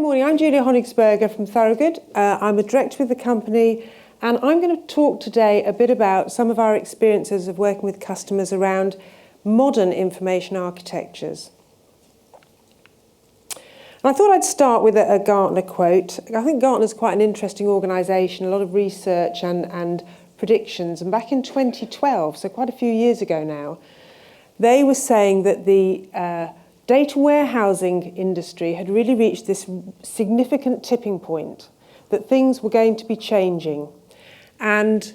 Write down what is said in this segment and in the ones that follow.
morning, I'm Julia Honigsberger from Thorogood. I'm a director with the company, and I'm going to talk today a bit about some of our experiences of working with customers around modern information architectures. And I thought I'd start with a Gartner quote. I think Gartner's quite an interesting organisation, a lot of research and predictions. And back in 2012, so quite a few years ago now, they were saying that the data warehousing industry had really reached this significant tipping point, that things were going to be changing. And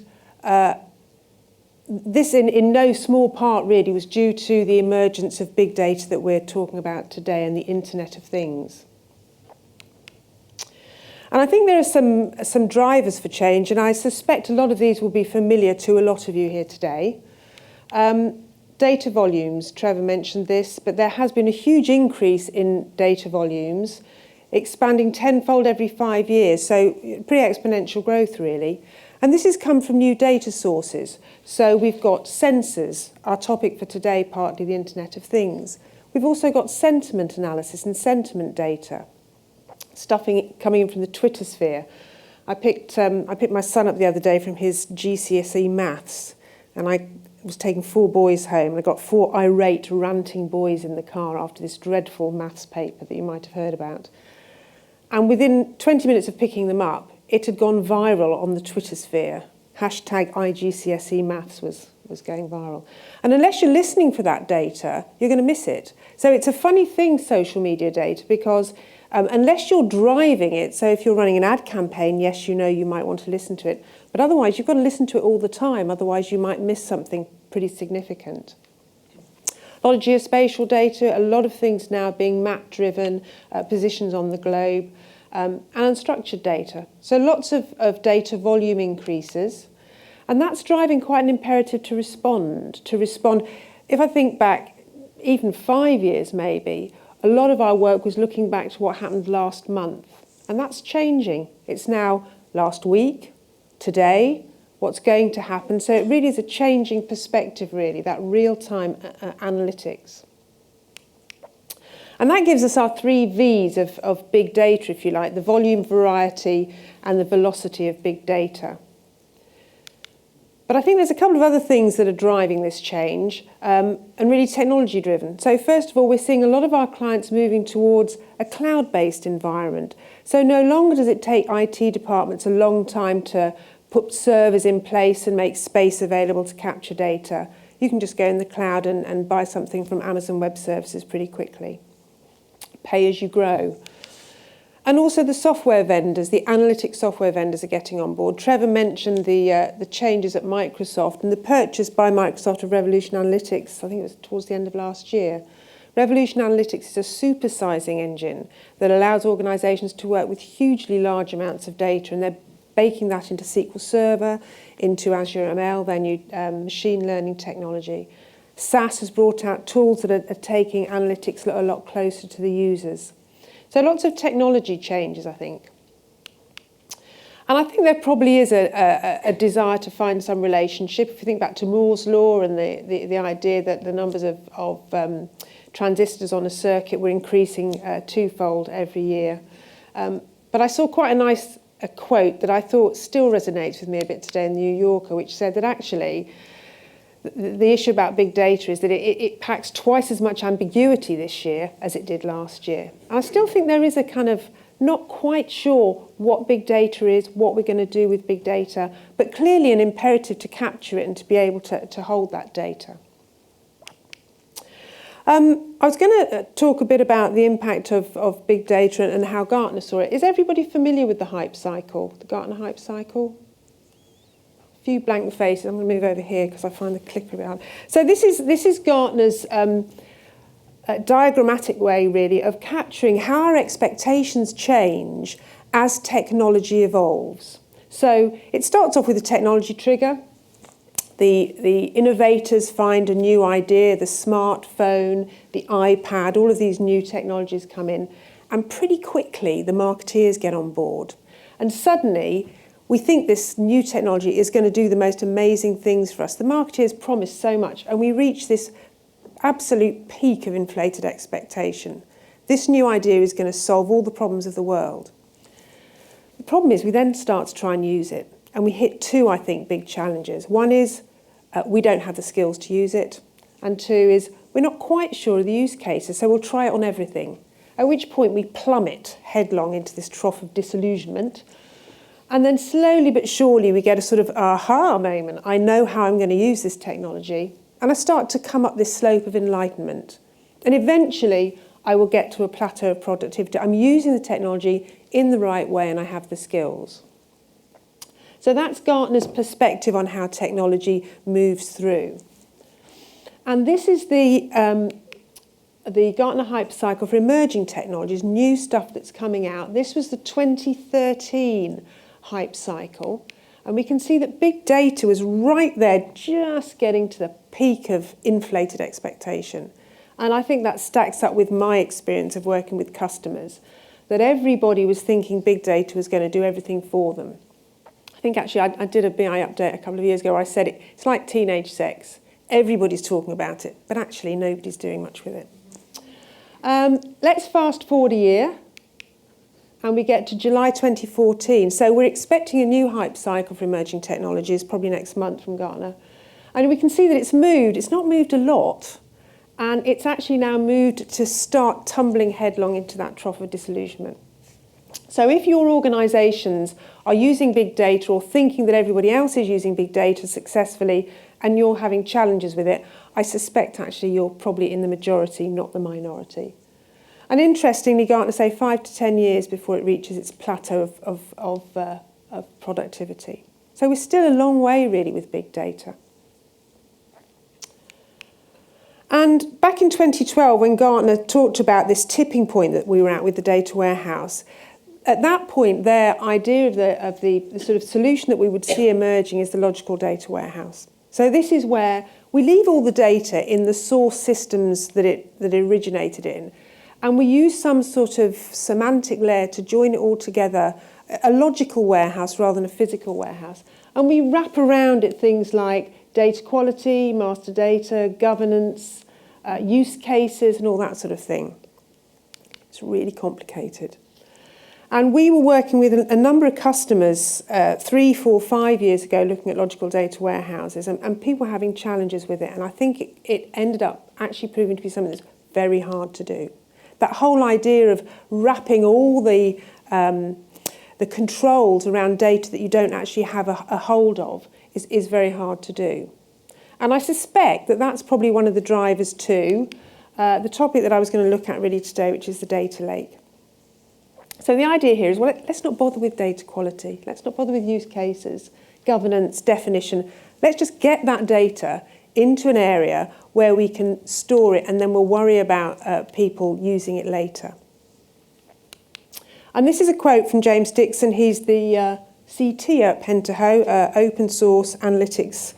this, in no small part, really, was due to the emergence of big data that we're talking about today and the Internet of Things. And I think there are some drivers for change, and I suspect a lot of these will be familiar to a lot of you here today. Data volumes, Trevor mentioned this, but there has been a huge increase in data volumes, expanding tenfold every 5 years, so pretty exponential growth really. And this has come from new data sources. So we've got sensors, our topic for today, partly the Internet of Things. We've also got sentiment analysis and sentiment data, stuff coming in from the Twitter sphere. I picked my son up the other day from his GCSE maths, and I was taking 4 boys home, and I got 4 irate, ranting boys in the car after this dreadful maths paper that you might have heard about. And within 20 minutes of picking them up, it had gone viral on the Twitter sphere. Hashtag iGCSE maths was going viral. And unless you're listening for that data, you're going to miss it. So it's a funny thing, social media data, because unless you're driving it, so if you're running an ad campaign, yes, you know you might want to listen to it. But otherwise, you've got to listen to it all the time. Otherwise, you might miss something pretty significant. A lot of geospatial data, a lot of things now being map-driven, positions on the globe, and unstructured data. So lots of data volume increases. And that's driving quite an imperative to respond. If I think back even 5 years maybe, a lot of our work was looking back to what happened last month. And that's changing. It's now last week, today, what's going to happen. So it really is a changing perspective, really, that real-time analytics. And that gives us our 3 V's of big data, if you like, the volume, variety, and the velocity of big data. But I think there's a couple of other things that are driving this change, and really technology driven. So first of all, we're seeing a lot of our clients moving towards a cloud-based environment. So no longer does it take IT departments a long time to put servers in place and make space available to capture data. You can just go in the cloud and buy something from Amazon Web Services pretty quickly. Pay as you grow. And also the software vendors, the analytic software vendors are getting on board. Trevor mentioned the changes at Microsoft and the purchase by Microsoft of Revolution Analytics, I think it was towards the end of last year. Revolution Analytics is a supersizing engine that allows organisations to work with hugely large amounts of data, and they're baking that into SQL Server, into Azure ML, their new machine learning technology. SAS has brought out tools that are taking analytics a lot closer to the users. So lots of technology changes, I think. And I think there probably is a desire to find some relationship. If you think back to Moore's law and the idea that the numbers of transistors on a circuit were increasing twofold every year. But I saw quite a quote that I thought still resonates with me a bit today in the New Yorker, which said that actually the issue about big data is that it packs twice as much ambiguity this year as it did last year. And I still think there is a kind of not quite sure what big data is, what we're going to do with big data, but clearly an imperative to capture it and to be able to hold that data. I was going to talk a bit about the impact of big data and how Gartner saw it. Is everybody familiar with the hype cycle, the Gartner hype cycle? A few blank faces. I'm going to move over here because I find the clicker a bit hard. So this is Gartner's diagrammatic way, really, of capturing how our expectations change as technology evolves. So it starts off with a technology trigger. The innovators find a new idea, the smartphone, the iPad, all of these new technologies come in, and pretty quickly the marketeers get on board. And suddenly we think this new technology is going to do the most amazing things for us. The marketeers promise so much, and we reach this absolute peak of inflated expectation. This new idea is going to solve all the problems of the world. The problem is we then start to try and use it. And we hit two, I think, big challenges. One is we don't have the skills to use it. And two is we're not quite sure of the use cases, so we'll try it on everything. At which point we plummet headlong into this trough of disillusionment. And then slowly but surely we get a sort of aha moment. I know how I'm going to use this technology. And I start to come up this slope of enlightenment. And eventually I will get to a plateau of productivity. I'm using the technology in the right way and I have the skills. So that's Gartner's perspective on how technology moves through. And this is the Gartner hype cycle for emerging technologies, new stuff that's coming out. This was the 2013 hype cycle. And we can see that big data was right there, just getting to the peak of inflated expectation. And I think that stacks up with my experience of working with customers, that everybody was thinking big data was going to do everything for them. I think actually I did a BI update a couple of years ago where I said it's like teenage sex. Everybody's talking about it, but actually nobody's doing much with it. Let's fast forward a year and we get to July 2014. So we're expecting a new hype cycle for emerging technologies, probably next month from Gartner. And we can see that it's moved. It's not moved a lot. And it's actually now moved to start tumbling headlong into that trough of disillusionment. So if your organisations are using big data or thinking that everybody else is using big data successfully and you're having challenges with it, I suspect actually you're probably in the majority, not the minority. And interestingly, Gartner say 5 to 10 years before it reaches its plateau of productivity. So we're still a long way really with big data. And back in 2012, when Gartner talked about this tipping point that we were at with the data warehouse, at that point, their idea of the sort of solution that we would see emerging is the logical data warehouse. So this is where we leave all the data in the source systems that it originated in, and we use some sort of semantic layer to join it all together, a logical warehouse rather than a physical warehouse. And we wrap around it things like data quality, master data, governance, use cases, and all that sort of thing. It's really complicated. And we were working with a number of customers 3, 4, 5 years ago looking at logical data warehouses, and people were having challenges with it. And I think it ended up actually proving to be something that's very hard to do. That whole idea of wrapping all the controls around data that you don't actually have a hold of is very hard to do. And I suspect that that's probably one of the drivers to the topic that I was going to look at really today, which is the data lake. So the idea here is, well, let's not bother with data quality. Let's not bother with use cases, governance, definition. Let's just get that data into an area where we can store it, and then we'll worry about people using it later. And this is a quote from James Dixon. He's the CTO at Pentaho, open source analytics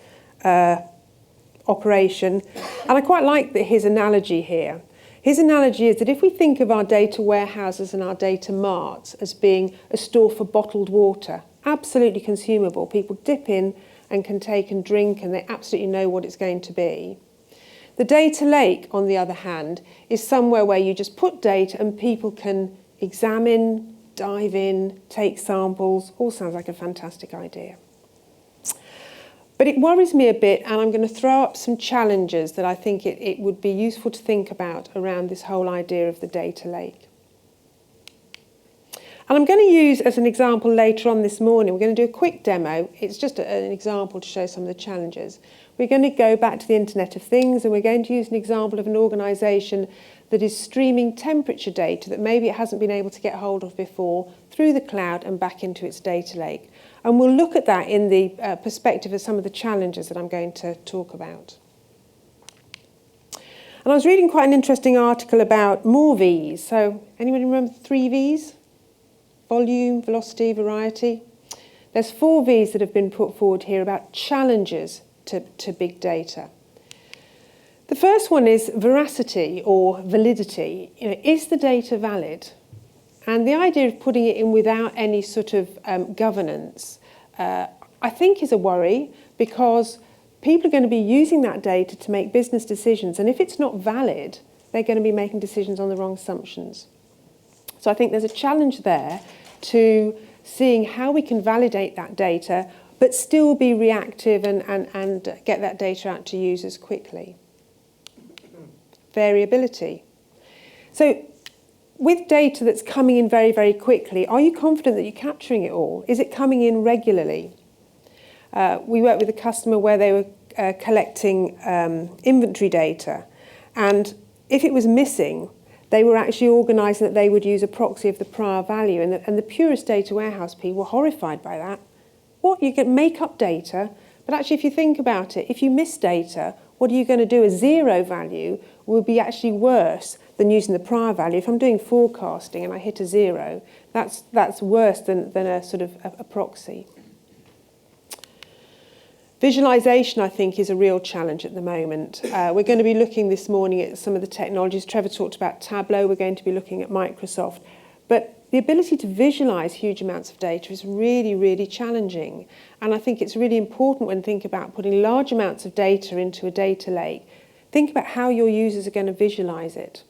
operation. And I quite like his analogy here. His analogy is that if we think of our data warehouses and our data marts as being a store for bottled water, absolutely consumable, people dip in and can take and drink and they absolutely know what it's going to be. The data lake, on the other hand, is somewhere where you just put data and people can examine, dive in, take samples. All sounds like a fantastic idea. But it worries me a bit, and I'm going to throw up some challenges that I think it would be useful to think about around this whole idea of the data lake. And I'm going to use as an example later on this morning, we're going to do a quick demo. It's just an example to show some of the challenges. We're going to go back to the Internet of Things, and we're going to use an example of an organisation that is streaming temperature data that maybe it hasn't been able to get hold of before through the cloud and back into its data lake. And we'll look at that in the perspective of some of the challenges that I'm going to talk about. And I was reading quite an interesting article about more V's. So anybody remember the 3 V's? Volume, velocity, variety. There's 4 V's that have been put forward here about challenges to big data. The first one is veracity or validity. Is the data valid? And the idea of putting it in without any sort of governance, I think is a worry, because people are going to be using that data to make business decisions. And if it's not valid, they're going to be making decisions on the wrong assumptions. So I think there's a challenge there to seeing how we can validate that data but still be reactive and get that data out to users quickly. Variability. So with data that's coming in very, very quickly, are you confident that you're capturing it all? Is it coming in regularly? We worked with a customer where they were collecting inventory data, and if it was missing, they were actually organising that they would use a proxy of the prior value, and the purest data warehouse people were horrified by that. What? You can make up data, but actually if you think about it, if you miss data, what are you going to do? A zero value will be actually worse than using the prior value. If I'm doing forecasting and I hit a zero, that's worse than a sort of a proxy. Visualisation, I think, is a real challenge at the moment. We're going to be looking this morning at some of the technologies. Trevor talked about Tableau. We're going to be looking at Microsoft. But the ability to visualise huge amounts of data is really, really challenging. And I think it's really important when thinking about putting large amounts of data into a data lake, think about how your users are going to visualise it.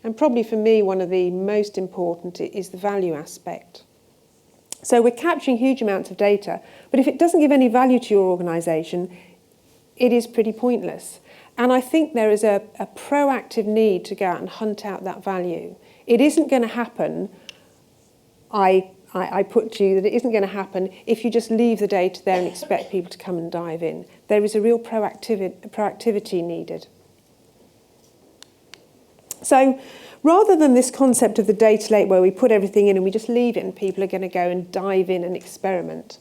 And probably for me, one of the most important is the value aspect. So we're capturing huge amounts of data, but if it doesn't give any value to your organisation, it is pretty pointless. And I think there is a proactive need to go out and hunt out that value. It isn't going to happen, I put to you that it isn't going to happen if you just leave the data there and expect people to come and dive in. There is a real proactivity needed. So rather than this concept of the data lake where we put everything in and we just leave it and people are going to go and dive in and experiment,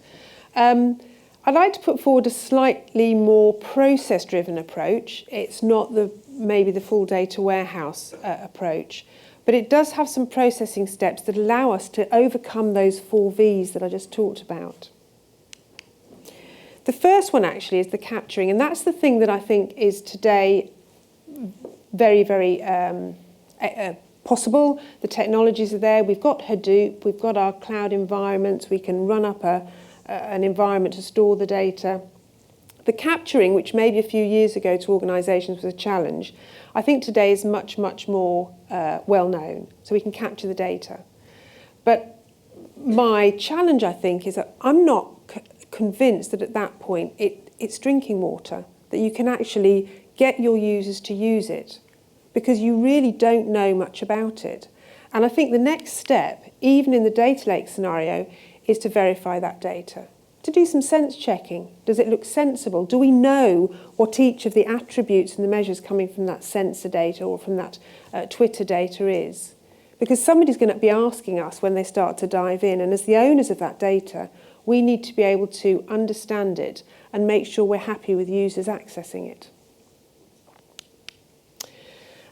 I'd like to put forward a slightly more process-driven approach. It's not maybe the full data warehouse approach, but it does have some processing steps that allow us to overcome those 4 V's that I just talked about. The first one actually is the capturing, and that's the thing that I think is today very, very possible. The technologies are there. We've got Hadoop, we've got our cloud environments, we can run up an environment to store the data. The capturing, which maybe a few years ago to organisations was a challenge, I think today is much, much more well known. So we can capture the data. But my challenge, I think, is that I'm not convinced that at that point it's drinking water, that you can actually get your users to use it, because you really don't know much about it. And I think the next step, even in the data lake scenario, is to verify that data, to do some sense checking. Does it look sensible? Do we know what each of the attributes and the measures coming from that sensor data or from that Twitter data is? Because somebody's going to be asking us when they start to dive in, and as the owners of that data, we need to be able to understand it and make sure we're happy with users accessing it.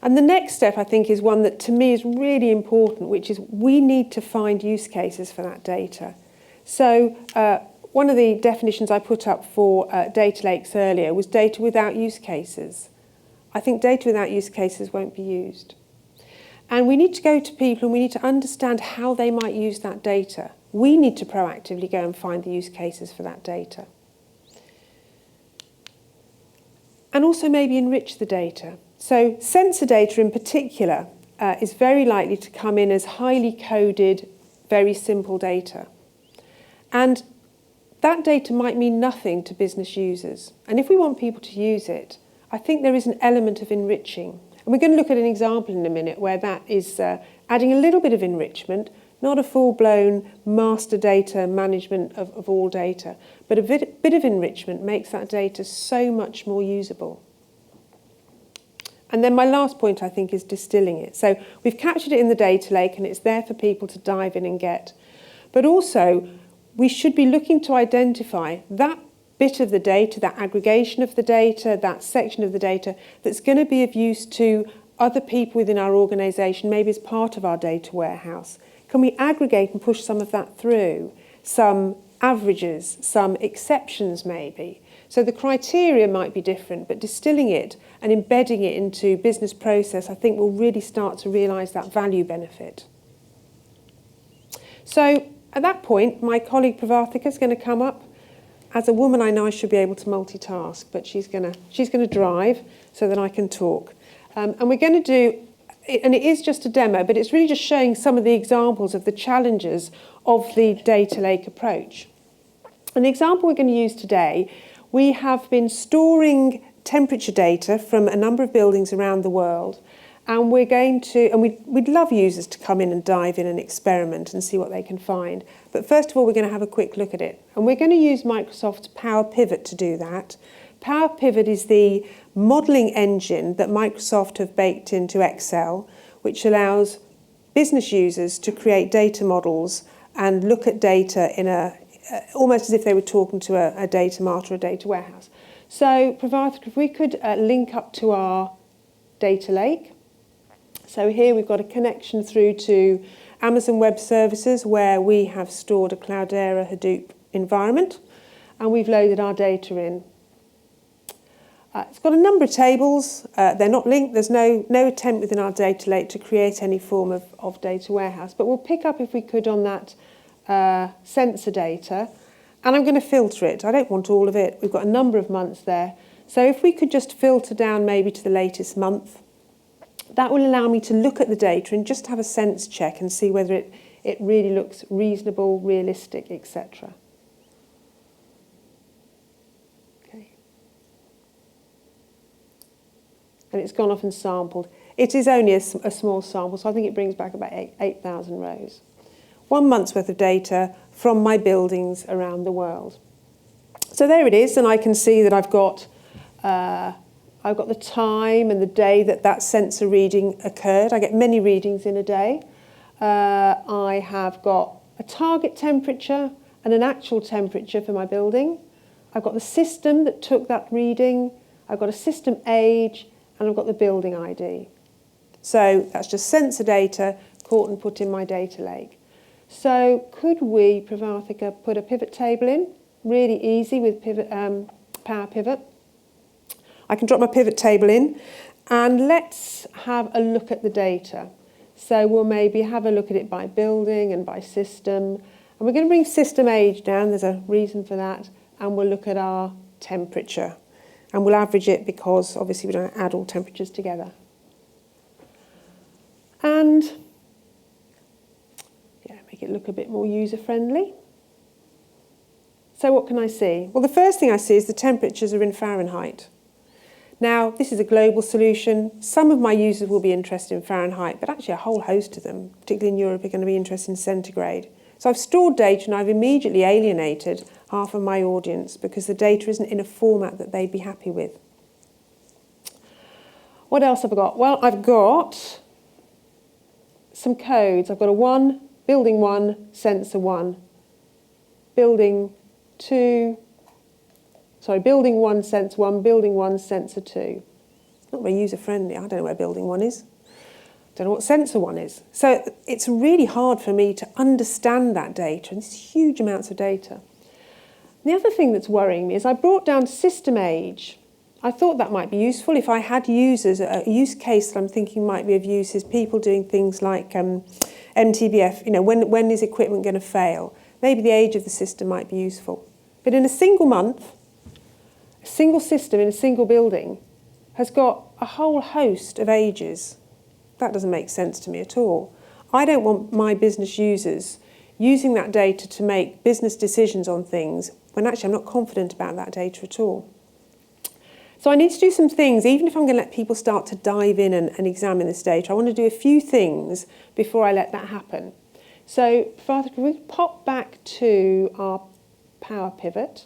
And the next step, I think, is one that to me is really important, which is we need to find use cases for that data. So one of the definitions I put up for data lakes earlier was data without use cases. I think data without use cases won't be used. And we need to go to people and we need to understand how they might use that data. We need to proactively go and find the use cases for that data. And also maybe enrich the data. So sensor data in particular is very likely to come in as highly coded, very simple data. And that data might mean nothing to business users. And if we want people to use it, I think there is an element of enriching. And we're going to look at an example in a minute where that is adding a little bit of enrichment, not a full-blown master data management of all data, but a bit of enrichment makes that data so much more usable. And then my last point, I think, is distilling it. So we've captured it in the data lake and it's there for people to dive in and get. But also, we should be looking to identify that bit of the data, that aggregation of the data, that section of the data that's going to be of use to other people within our organisation, maybe as part of our data warehouse. Can we aggregate and push some of that through? Some averages, some exceptions maybe. So the criteria might be different, but distilling it and embedding it into business process, I think will really start to realise that value benefit. So at that point, my colleague Pravartika is going to come up. As a woman, I know I should be able to multitask, but she's going to drive so that I can talk. And we're going to do, and it is just a demo, but it's really just showing some of the examples of the challenges of the data lake approach. And the example we're going to use today, we have been storing temperature data from a number of buildings around the world, and we're going to, and we'd love users to come in and dive in and experiment and see what they can find. But first of all, we're going to have a quick look at it. And we're going to use Microsoft's Power Pivot to do that. Power Pivot is the modelling engine that Microsoft have baked into Excel, which allows business users to create data models and look at data in almost as if they were talking to a data mart or a data warehouse. So, Pravartik, if we could link up to our data lake. So here we've got a connection through to Amazon Web Services, where we have stored a Cloudera Hadoop environment, and we've loaded our data in. It's got a number of tables. They're not linked. There's no attempt within our data lake to create any form of data warehouse. But we'll pick up, if we could, on that sensor data. And I'm going to filter it. I don't want all of it. We've got a number of months there. So if we could just filter down maybe to the latest month, that will allow me to look at the data and just have a sense check and see whether it really looks reasonable, realistic, etc. Okay. And it's gone off and sampled. It is only a small sample, so I think it brings back about 8,000 rows. 1 month's worth of data from my buildings around the world. So there it is, and I can see that I've got the time and the day that sensor reading occurred. I get many readings in a day. I have got a target temperature and an actual temperature for my building. I've got the system that took that reading. I've got a system age, and I've got the building ID. So that's just sensor data caught and put in my data lake. So could we, Pravartika, put a pivot table in? Really easy with Power Pivot. I can drop my pivot table in, and let's have a look at the data. So we'll maybe have a look at it by building and by system. And we're going to bring system age down. There's a reason for that. And we'll look at our temperature. And we'll average it because obviously we don't add all temperatures together. And make it look a bit more user-friendly. So what can I see? Well, the first thing I see is the temperatures are in Fahrenheit. Now, this is a global solution. Some of my users will be interested in Fahrenheit, but actually a whole host of them, particularly in Europe, are going to be interested in centigrade. So I've stored data and I've immediately alienated half of my audience because the data isn't in a format that they'd be happy with. What else have I got? Well, I've got some codes. I've got building 1, sensor 1, building 1, sensor 1, building 1, sensor 2. Not very user-friendly. I don't know where building 1 is. Don't know what sensor 1 is. So it's really hard for me to understand that data, and it's huge amounts of data. The other thing that's worrying me is I brought down system age. I thought that might be useful if I had users. A use case that I'm thinking might be of use is people doing things like MTBF, when is equipment going to fail? Maybe the age of the system might be useful. But in a single month, a single system in a single building has got a whole host of ages. That doesn't make sense to me at all. I don't want my business users using that data to make business decisions on things when actually I'm not confident about that data at all. So I need to do some things, even if I'm going to let people start to dive in and examine this data. I want to do a few things before I let that happen. So, Father, can we pop back to our Power Pivot?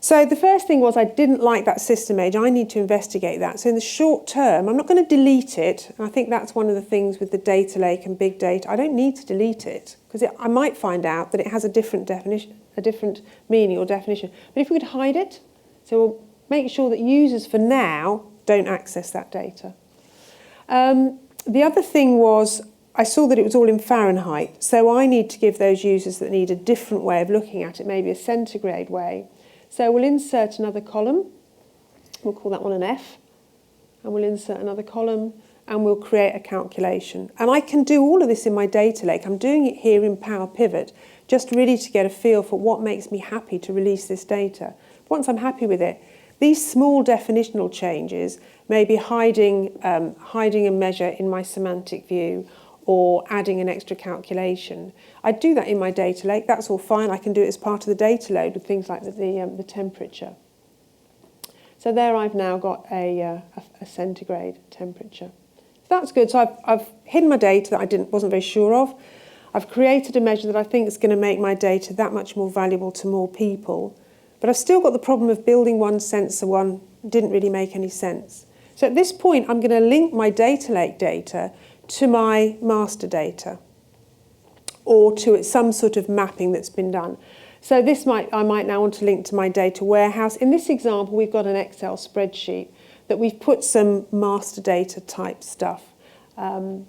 So the first thing was I didn't like that system age. I need to investigate that. So in the short term, I'm not going to delete it. And I think that's one of the things with the data lake and big data. I don't need to delete it because I might find out that it has a different definition, a different meaning or definition. But if we could hide it, so we'll make sure that users for now don't access that data. The other thing was I saw that it was all in Fahrenheit. So I need to give those users that need a different way of looking at it, maybe a centigrade way. So we'll insert another column. We'll call that one an F. And we'll insert another column and we'll create a calculation. And I can do all of this in my data lake. I'm doing it here in Power Pivot, just really to get a feel for what makes me happy to release this data. Once I'm happy with it, These small definitional changes may be hiding a measure in my semantic view or adding an extra calculation. I do that in my data lake. That's all fine. I can do it as part of the data load with things like the temperature. So there I've now got a centigrade temperature. That's good. So I've hidden my data that I wasn't very sure of. I've created a measure that I think is going to make my data that much more valuable to more people. But I've still got the problem of building one sensor one didn't really make any sense. So at this point, I'm going to link my data lake data to my master data or to some sort of mapping that's been done. So I might now want to link to my data warehouse. In this example, we've got an Excel spreadsheet that we've put some master data type stuff. And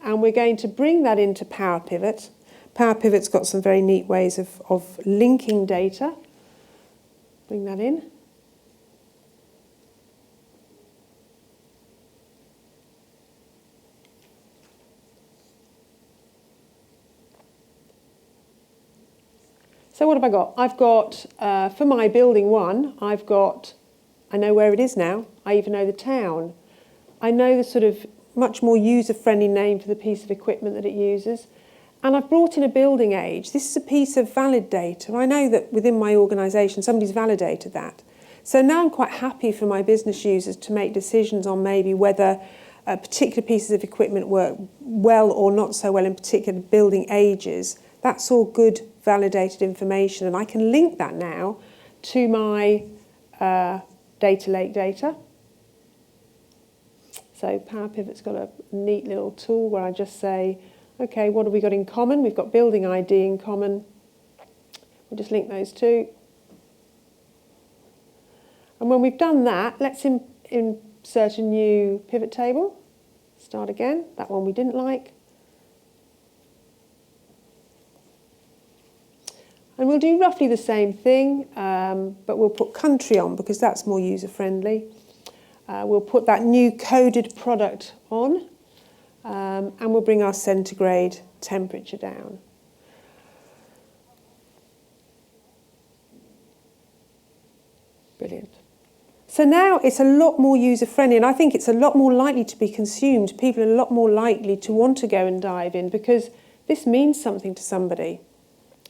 we're going to bring that into Power Pivot. Power Pivot's got some very neat ways of linking data. Bring that in. So what have I got? I've got, for my building one, I know where it is now. I even know the town. I know the sort of much more user-friendly name for the piece of equipment that it uses. And I've brought in a building age. This is a piece of valid data. I know that within my organisation, somebody's validated that. So now I'm quite happy for my business users to make decisions on maybe whether particular pieces of equipment work well or not so well in particular building ages. That's all good validated information, and I can link that now to my data lake data. So Power Pivot's got a neat little tool where I just say, okay, what have we got in common? We've got building ID in common. We'll just link those two. And when we've done that, let's insert a new pivot table. Start again. That one we didn't like. And we'll do roughly the same thing, but we'll put country on because that's more user-friendly. We'll put that new coded product on, and we'll bring our centigrade temperature down. Brilliant. So now it's a lot more user-friendly, and I think it's a lot more likely to be consumed. People are a lot more likely to want to go and dive in because this means something to somebody.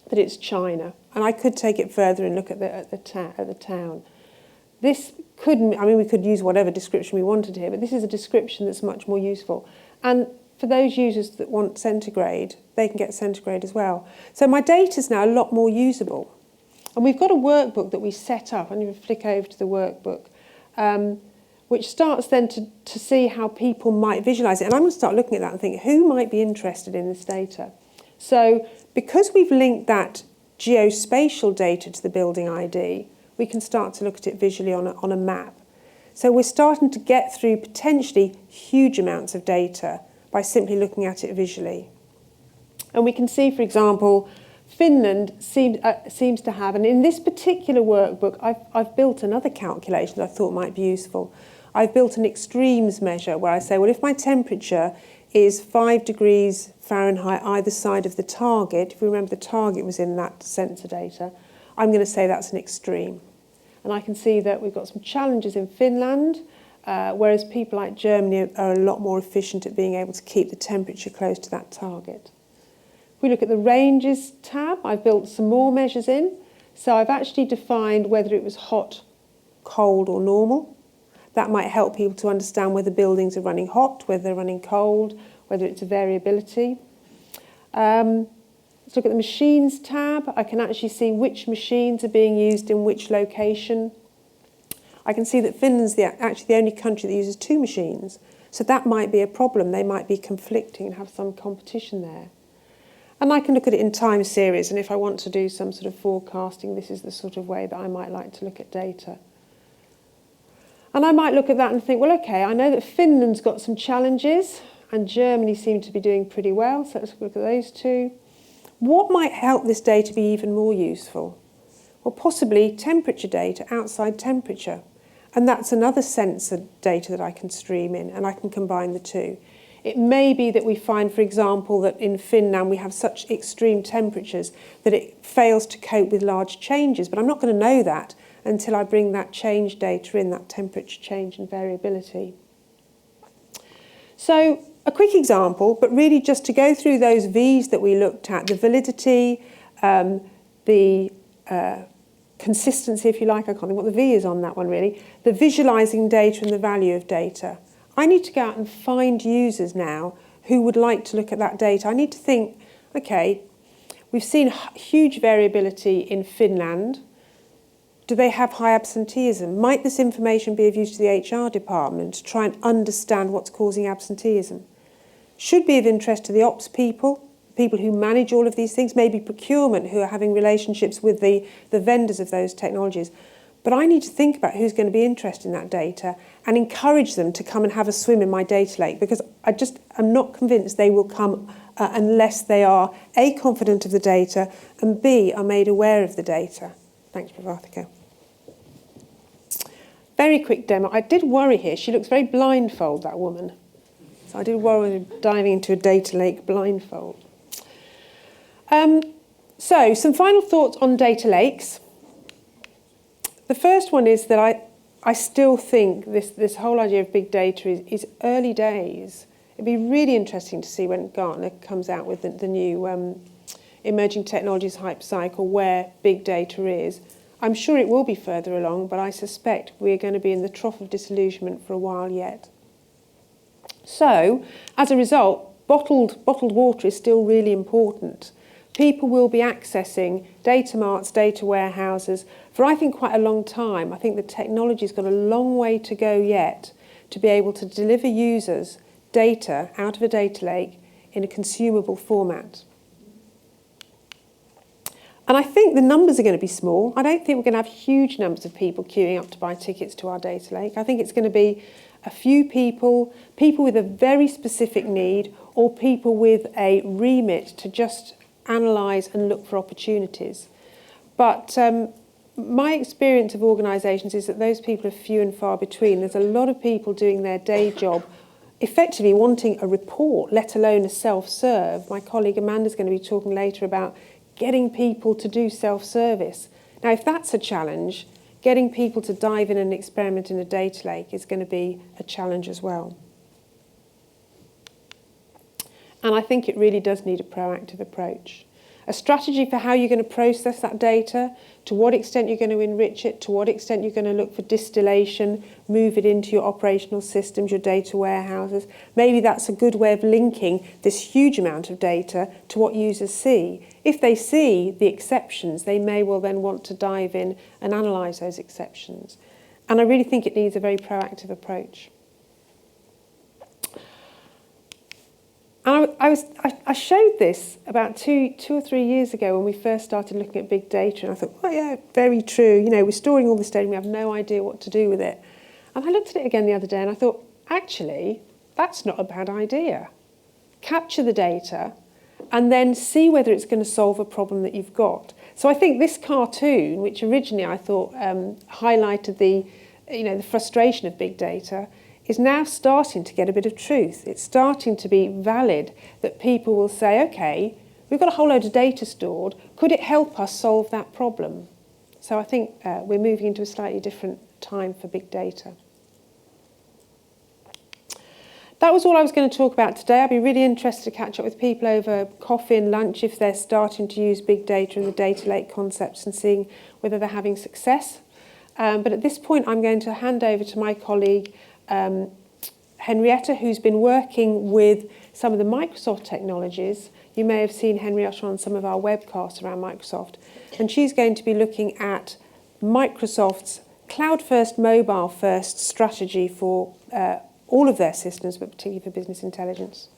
That it's China, and I could take it further and look at the town. This couldn't. I mean, we could use whatever description we wanted here, but this is a description that's much more useful. And for those users that want centigrade, they can get centigrade as well. So my data is now a lot more usable, and we've got a workbook that we set up. I'm going to flick over to the workbook, which starts then to see how people might visualise it. And I'm going to start looking at that and think, who might be interested in this data? So because we've linked that geospatial data to the building ID, we can start to look at it visually on a map. So we're starting to get through potentially huge amounts of data by simply looking at it visually. And we can see, for example, Finland seems to have, and in this particular workbook, I've built another calculation that I thought might be useful. I've built an extremes measure where I say, well, if my temperature is 5 degrees Fahrenheit either side of the target, if we remember the target was in that sensor data, I'm going to say that's an extreme. And I can see that we've got some challenges in Finland, whereas people like Germany are a lot more efficient at being able to keep the temperature close to that target. If we look at the ranges tab, I've built some more measures in. So I've actually defined whether it was hot, cold or normal. That might help people to understand whether buildings are running hot, whether they're running cold, whether it's a variability. Let's look at the machines tab. I can actually see which machines are being used in which location. I can see that Finland's actually the only country that uses 2 machines. So that might be a problem. They might be conflicting and have some competition there. And I can look at it in time series. And if I want to do some sort of forecasting, this is the sort of way that I might like to look at data. And I might look at that and think, well, okay, I know that Finland's got some challenges and Germany seemed to be doing pretty well. So let's look at those two. What might help this data be even more useful? Well, possibly temperature data, outside temperature. And that's another sensor data that I can stream in, and I can combine the two. It may be that we find, for example, that in Finland we have such extreme temperatures that it fails to cope with large changes, but I'm not going to know that until I bring that change data in, that temperature change and variability. So a quick example, but really just to go through those V's that we looked at, the validity, the consistency, if you like, I can't think what the V is on that one really, the visualizing data and the value of data. I need to go out and find users now who would like to look at that data. I need to think, okay, we've seen huge variability in Finland. Do they have high absenteeism? Might this information be of use to the HR department to try and understand what's causing absenteeism? Should be of interest to the ops people, people who manage all of these things, maybe procurement who are having relationships with the vendors of those technologies. But I need to think about who's going to be interested in that data and encourage them to come and have a swim in my data lake, because I'm not convinced they will come unless they are A, confident of the data, and B, are made aware of the data. Thanks, Pravartika. Very quick demo. I did worry here. She looks very blindfold, that woman. So I did worry diving into a data lake blindfold. So some final thoughts on data lakes. The first one is that I still think this whole idea of big data is early days. It'd be really interesting to see when Gartner comes out with the new emerging technologies hype cycle where big data is. I'm sure it will be further along, but I suspect we're going to be in the trough of disillusionment for a while yet. So, as a result, bottled water is still really important. People will be accessing data marts, data warehouses for, I think, quite a long time. I think the technology's got a long way to go yet to be able to deliver users data out of a data lake in a consumable format. And I think the numbers are going to be small. I don't think we're going to have huge numbers of people queuing up to buy tickets to our data lake. I think it's going to be a few people with a very specific need, or people with a remit to just analyse and look for opportunities. But my experience of organisations is that those people are few and far between. There's a lot of people doing their day job, effectively wanting a report, let alone a self-serve. My colleague Amanda's going to be talking later about getting people to do self-service. Now, if that's a challenge, getting people to dive in and experiment in a data lake is going to be a challenge as well. And I think it really does need a proactive approach. A strategy for how you're going to process that data, to what extent you're going to enrich it, to what extent you're going to look for distillation, move it into your operational systems, your data warehouses. Maybe that's a good way of linking this huge amount of data to what users see. If they see the exceptions, they may well then want to dive in and analyse those exceptions. And I really think it needs a very proactive approach. And I showed this about two or 3 years ago when we first started looking at big data, and I thought, well, yeah, very true. You know, we're storing all this data and we have no idea what to do with it. And I looked at it again the other day and I thought, actually, that's not a bad idea. Capture the data and then see whether it's going to solve a problem that you've got. So I think this cartoon, which originally I thought highlighted the frustration of big data, is now starting to get a bit of truth. It's starting to be valid that people will say, okay, we've got a whole load of data stored. Could it help us solve that problem? So I think we're moving into a slightly different time for big data. That was all I was going to talk about today. I'd be really interested to catch up with people over coffee and lunch if they're starting to use big data and the data lake concepts and seeing whether they're having success. But at this point, I'm going to hand over to my colleague, Henrietta, who's been working with some of the Microsoft technologies. You may have seen Henrietta on some of our webcasts around Microsoft. And she's going to be looking at Microsoft's cloud-first, mobile-first strategy for all of their systems, but particularly for business intelligence.